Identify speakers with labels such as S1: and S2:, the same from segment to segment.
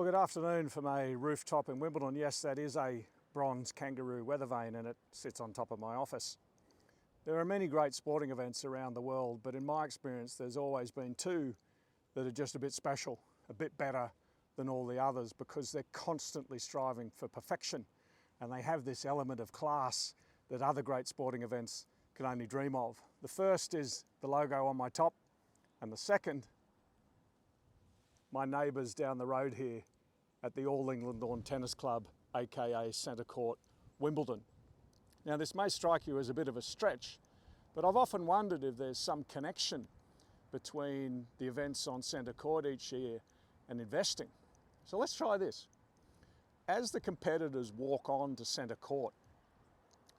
S1: Well, good afternoon from a rooftop in Wimbledon. Yes, that is a bronze kangaroo weather vane and it sits on top of my office. There are many great sporting events around the world, but in my experience there's always been two that are just a bit special, a bit better than all the others because they're constantly striving for perfection and they have this element of class that other great sporting events can only dream of. The first is the logo on my top, and the second, my neighbours down the road here at the All England Lawn Tennis Club, aka Centre Court, Wimbledon. Now this may strike you as a bit of a stretch, but I've often wondered if there's some connection between the events on Centre Court each year and investing. So let's try this. As the competitors walk on to Centre Court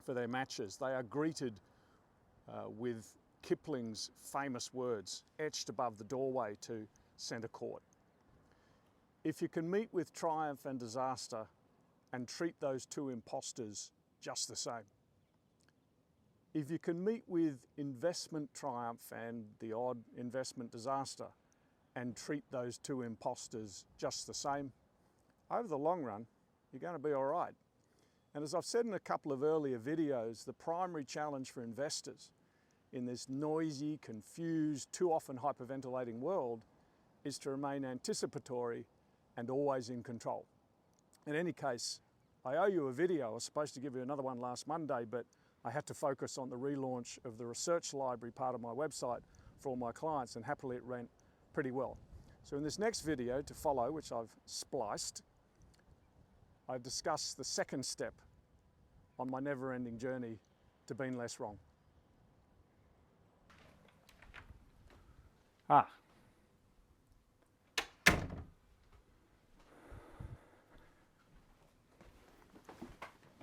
S1: for their matches, they are greeted with Kipling's famous words etched above the doorway to Centre Court. If you can meet with triumph and disaster and treat those two imposters just the same. If you can meet with investment triumph and the odd investment disaster and treat those two imposters just the same, over the long run, you're going to be all right. And as I've said in a couple of earlier videos, the primary challenge for investors in this noisy, confused, too often hyperventilating world is to remain anticipatory and always in control. In any case, I owe you a video. I was supposed to give you another one last Monday, but I had to focus on the relaunch of the research library part of my website for all my clients, and happily it went pretty well. So in this next video to follow, which I've spliced, I discuss the second step on my never-ending journey to being less wrong.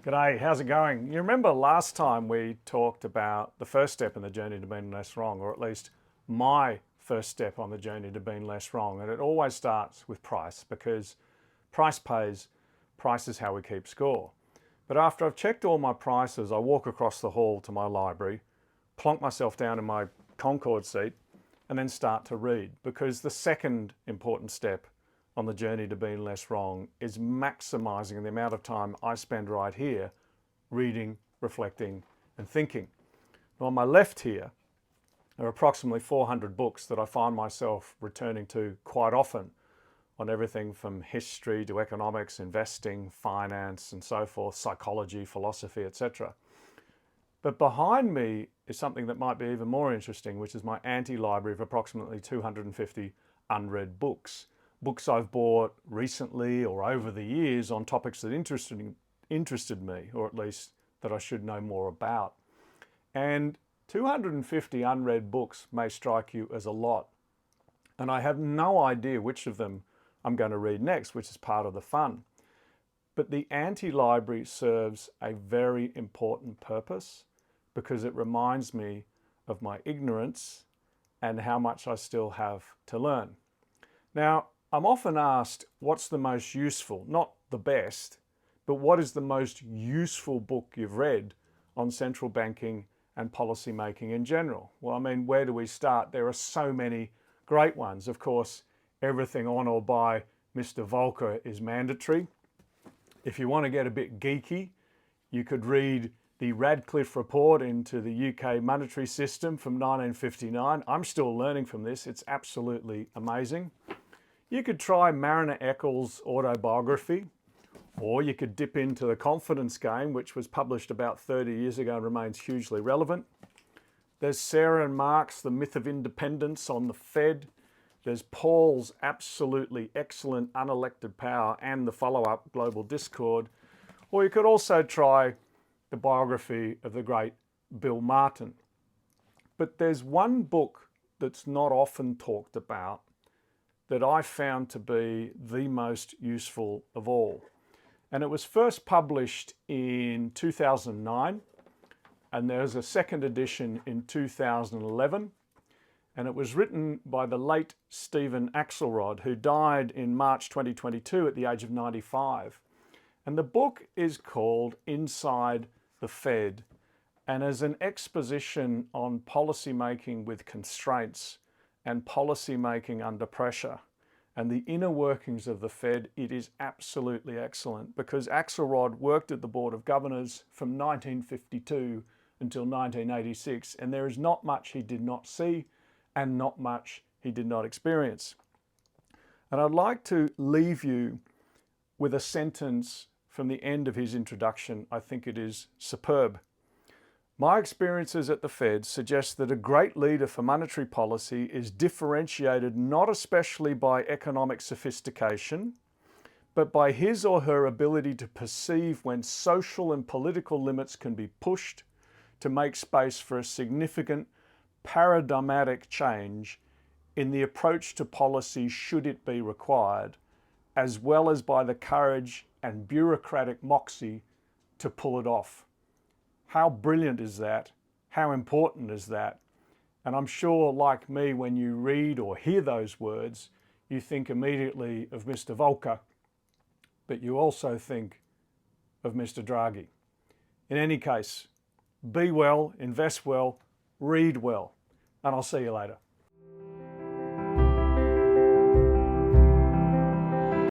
S1: G'day, how's it going? You remember last time we talked about the first step in the journey to being less wrong, or at least my first step on the journey to being less wrong. And it always starts with price, because price pays, price is how we keep score. But after I've checked all my prices, I walk across the hall to my library, plonk myself down in my Concord seat, and then start to read, because the second important step on the journey to being less wrong is maximizing the amount of time I spend right here reading, reflecting, and thinking. Now on my left here are approximately 400 books that I find myself returning to quite often on everything from history to economics, investing, finance, and so forth, psychology, philosophy, etc. But behind me is something that might be even more interesting, which is my anti-library of approximately 250 unread books. Books I've bought recently or over the years on topics that interested me, or at least that I should know more about. And 250 unread books may strike you as a lot. And I have no idea which of them I'm going to read next, which is part of the fun. But the anti-library serves a very important purpose because it reminds me of my ignorance and how much I still have to learn. Now, I'm often asked, what's the most useful, not the best, but what is the most useful book you've read on central banking and policy making in general? Well, I mean, where do we start? There are so many great ones. Of course, everything on or by Mr. Volcker is mandatory. If you want to get a bit geeky, you could read the Radcliffe Report into the UK monetary system from 1959. I'm still learning from this. It's absolutely amazing. You could try Mariner Eccles' autobiography, or you could dip into The Confidence Game, which was published about 30 years ago and remains hugely relevant. There's Sarah and Mark's The Myth of Independence on the Fed. There's Paul's absolutely excellent Unelected Power and the follow-up Global Discord. Or you could also try the biography of the great Bill Martin. But there's one book that's not often talked about that I found to be the most useful of all. And it was first published in 2009, and there's a second edition in 2011, and it was written by the late Stephen Axelrod, who died in March 2022 at the age of 95. And the book is called Inside the Fed, and is an exposition on policy making with constraints and policy making under pressure. and the inner workings of the Fed, it is absolutely excellent, because Axelrod worked at the Board of Governors from 1952 until 1986, and there is not much he did not see and not much he did not experience. And I'd like to leave you with a sentence from the end of his introduction. I think it is superb. My experiences at the Fed suggest that a great leader for monetary policy is differentiated not especially by economic sophistication, but by his or her ability to perceive when social and political limits can be pushed to make space for a significant paradigmatic change in the approach to policy should it be required, as well as by the courage and bureaucratic moxie to pull it off. How brilliant is that? How important is that? And I'm sure, like me, when you read or hear those words, you think immediately of Mr. Volcker, but you also think of Mr. Draghi. In any case, be well, invest well, read well, and I'll see you later.